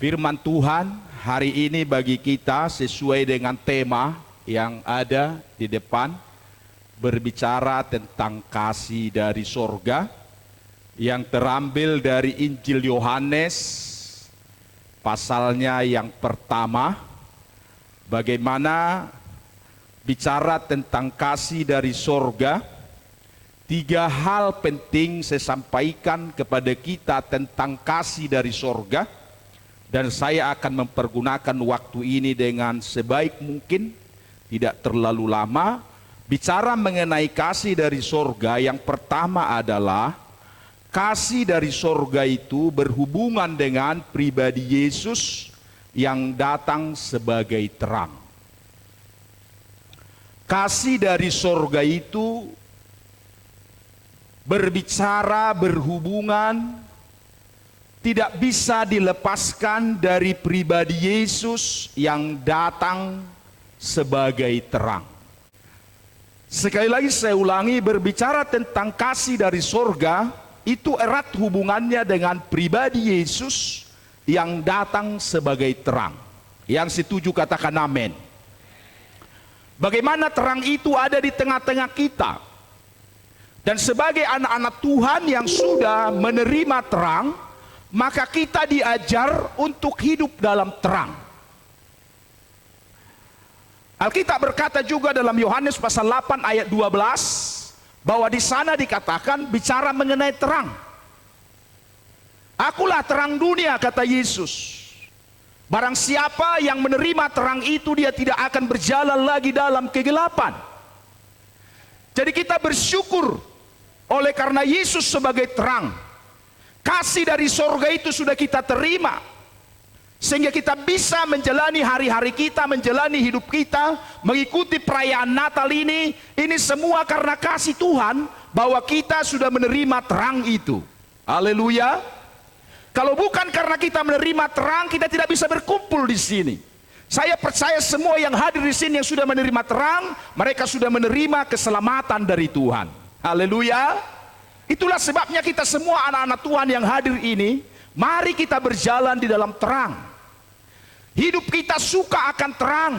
Firman Tuhan hari ini bagi kita sesuai dengan tema yang ada di depan, berbicara tentang kasih dari sorga, yang terambil dari Injil Yohanes pasalnya yang pertama. Bagaimana bicara tentang kasih dari sorga, tiga hal penting saya sampaikan kepada kita tentang kasih dari sorga. Dan saya akan mempergunakan waktu ini dengan sebaik mungkin, tidak terlalu lama. Bicara mengenai kasih dari sorga, yang pertama adalah kasih dari sorga itu berhubungan dengan pribadi Yesus yang datang sebagai terang. Kasih dari sorga itu berbicara, berhubungan, tidak bisa dilepaskan dari pribadi Yesus yang datang sebagai terang. Sekali lagi saya ulangi, berbicara tentang kasih dari sorga, itu erat hubungannya dengan pribadi Yesus yang datang sebagai terang. Yang setuju katakan amin. Bagaimana terang itu ada di tengah-tengah kita. Dan sebagai anak-anak Tuhan yang sudah menerima terang, maka kita diajar untuk hidup dalam terang. Alkitab berkata juga dalam Yohanes pasal 8 ayat 12 bahwa di sana dikatakan bicara mengenai terang. Akulah terang dunia, kata Yesus. Barang siapa yang menerima terang itu, dia tidak akan berjalan lagi dalam kegelapan. Jadi kita bersyukur oleh karena Yesus sebagai terang. Kasih dari sorga itu sudah kita terima, sehingga kita bisa menjalani hari-hari kita, menjalani hidup kita, mengikuti perayaan Natal ini. Ini semua karena kasih Tuhan, bahwa kita sudah menerima terang itu. Haleluya. Kalau bukan karena kita menerima terang, kita tidak bisa berkumpul di sini. Saya percaya semua yang hadir di sini yang sudah menerima terang, mereka sudah menerima keselamatan dari Tuhan. Haleluya. Itulah sebabnya kita semua anak-anak Tuhan yang hadir ini, mari kita berjalan di dalam terang. Hidup kita suka akan terang.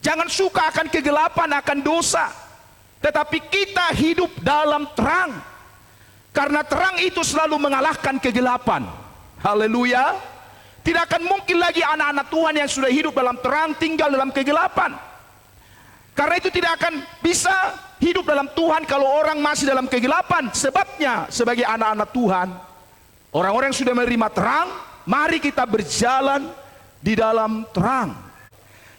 Jangan suka akan kegelapan, akan dosa. Tetapi kita hidup dalam terang. Karena terang itu selalu mengalahkan kegelapan. Haleluya. Tidak akan mungkin lagi anak-anak Tuhan yang sudah hidup dalam terang tinggal dalam kegelapan. Karena itu tidak akan bisa hidup dalam Tuhan kalau orang masih dalam kegelapan. Sebabnya sebagai anak-anak Tuhan, orang-orang yang sudah menerima terang, mari kita berjalan di dalam terang.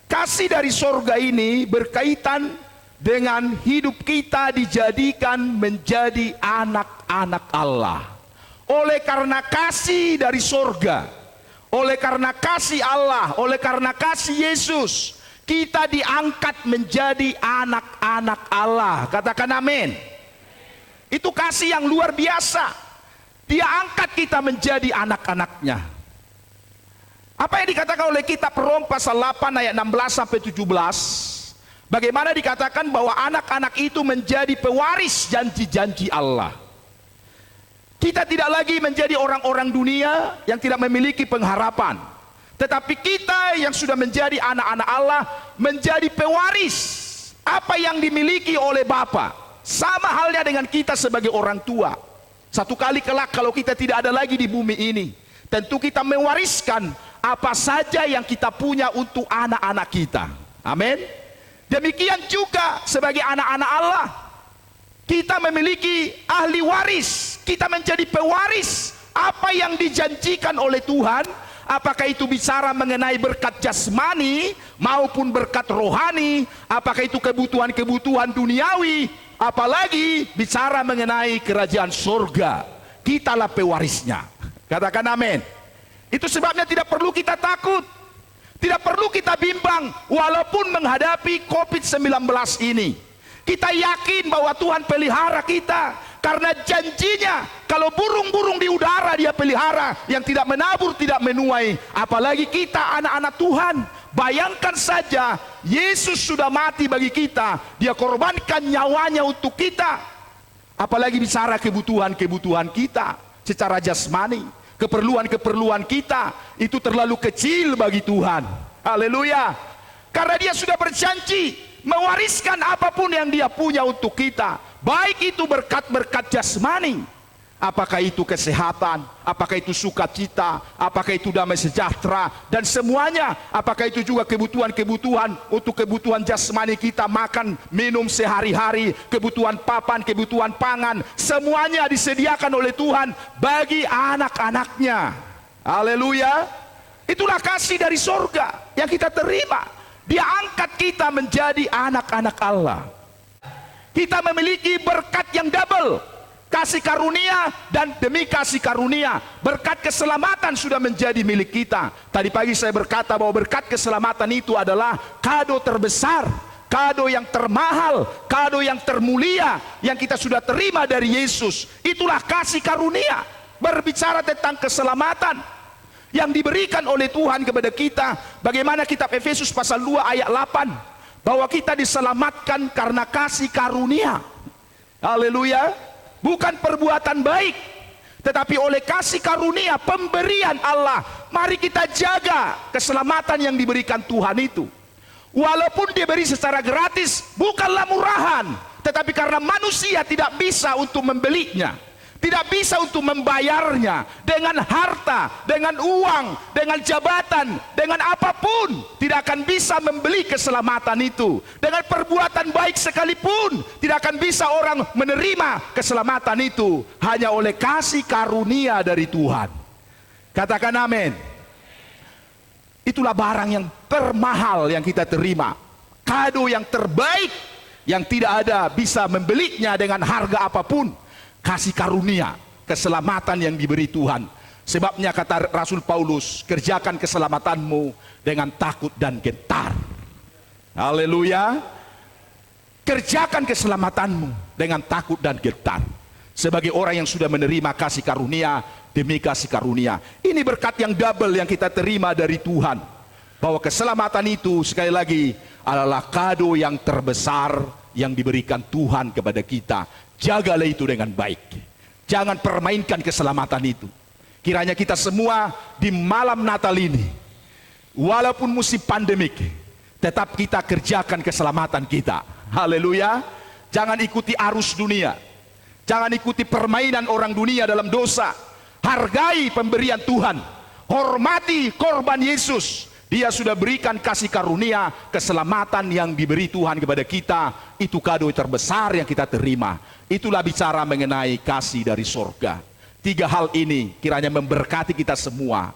Kasih dari sorga ini berkaitan dengan hidup kita dijadikan menjadi anak-anak Allah. Oleh karena kasih dari sorga, oleh karena kasih Allah, oleh karena kasih Yesus, kita diangkat menjadi anak-anak Allah. Katakan amin. Itu kasih yang luar biasa. Dia angkat kita menjadi anak-anaknya. Apa yang dikatakan oleh kitab Rom pasal 8 ayat 16 sampai 17? Bagaimana dikatakan bahwa anak-anak itu menjadi pewaris janji-janji Allah. Kita tidak lagi menjadi orang-orang dunia yang tidak memiliki pengharapan. Tetapi kita yang sudah menjadi anak-anak Allah menjadi pewaris apa yang dimiliki oleh Bapa. Sama halnya dengan kita sebagai orang tua. Satu kali kelak kalau kita tidak ada lagi di bumi ini, tentu kita mewariskan apa saja yang kita punya untuk anak-anak kita. Amin. Demikian juga sebagai anak-anak Allah, kita memiliki ahli waris. Kita menjadi pewaris apa yang dijanjikan oleh Tuhan. Apakah itu bicara mengenai berkat jasmani maupun berkat rohani, apakah itu kebutuhan-kebutuhan duniawi, apalagi bicara mengenai kerajaan surga. Kitalah pewarisnya. Katakan amin. Itu sebabnya tidak perlu kita takut, tidak perlu kita bimbang walaupun menghadapi COVID-19 ini. Kita yakin bahwa Tuhan pelihara kita. Karena janjinya, kalau burung-burung di udara dia pelihara, yang tidak menabur, tidak menuai. Apalagi kita anak-anak Tuhan. Bayangkan saja, Yesus sudah mati bagi kita. Dia korbankan nyawanya untuk kita. Apalagi bicara kebutuhan-kebutuhan kita secara jasmani. Keperluan-keperluan kita itu terlalu kecil bagi Tuhan. Haleluya. Karena dia sudah berjanji mewariskan apapun yang dia punya untuk kita. Baik itu berkat-berkat jasmani, apakah itu kesehatan, apakah itu sukacita, apakah itu damai sejahtera, dan semuanya. Apakah itu juga kebutuhan-kebutuhan untuk kebutuhan jasmani kita, makan, minum sehari-hari, kebutuhan papan, kebutuhan pangan, semuanya disediakan oleh Tuhan bagi anak-anaknya. Haleluya. Itulah kasih dari sorga yang kita terima. Dia angkat kita menjadi anak-anak Allah. Kita memiliki berkat yang double, kasih karunia, dan demi kasih karunia berkat keselamatan sudah menjadi milik kita. Tadi pagi saya berkata bahwa berkat keselamatan itu adalah kado terbesar, kado yang termahal, kado yang termulia yang kita sudah terima dari Yesus. Itulah kasih karunia. Berbicara tentang keselamatan yang diberikan oleh Tuhan kepada kita. Bagaimana kitab Efesus pasal 2 ayat 8, bahwa kita diselamatkan karena kasih karunia. Haleluya. Bukan perbuatan baik, tetapi oleh kasih karunia, pemberian Allah. Mari kita jaga keselamatan yang diberikan Tuhan itu. Walaupun diberi secara gratis, bukanlah murahan, tetapi karena manusia tidak bisa untuk membelinya, tidak bisa untuk membayarnya dengan harta, dengan uang, dengan jabatan, dengan apapun, tidak akan bisa membeli keselamatan itu. Dengan perbuatan baik sekalipun tidak akan bisa orang menerima keselamatan itu, hanya oleh kasih karunia dari Tuhan. Katakan amin. Itulah barang yang termahal yang kita terima, kado yang terbaik yang tidak ada bisa membelinya dengan harga apapun. Kasih karunia, keselamatan yang diberi Tuhan. Sebabnya kata Rasul Paulus, kerjakan keselamatanmu dengan takut dan gentar. Haleluya. Kerjakan keselamatanmu dengan takut dan gentar. Sebagai orang yang sudah menerima kasih karunia demi kasih karunia. Ini berkat yang double yang kita terima dari Tuhan. Bahwa keselamatan itu sekali lagi adalah kado yang terbesar yang diberikan Tuhan kepada kita. Jagalah itu dengan baik. Jangan permainkan keselamatan itu. Kiranya kita semua di malam Natal ini, walaupun musim pandemik, tetap kita kerjakan keselamatan kita. Haleluya. Jangan ikuti arus dunia. Jangan ikuti permainan orang dunia dalam dosa. Hargai pemberian Tuhan. Hormati korban Yesus. Dia sudah berikan kasih karunia, keselamatan yang diberi Tuhan kepada kita. Itu kado terbesar yang kita terima. Itulah bicara mengenai kasih dari sorga. 3 hal ini kiranya memberkati kita semua.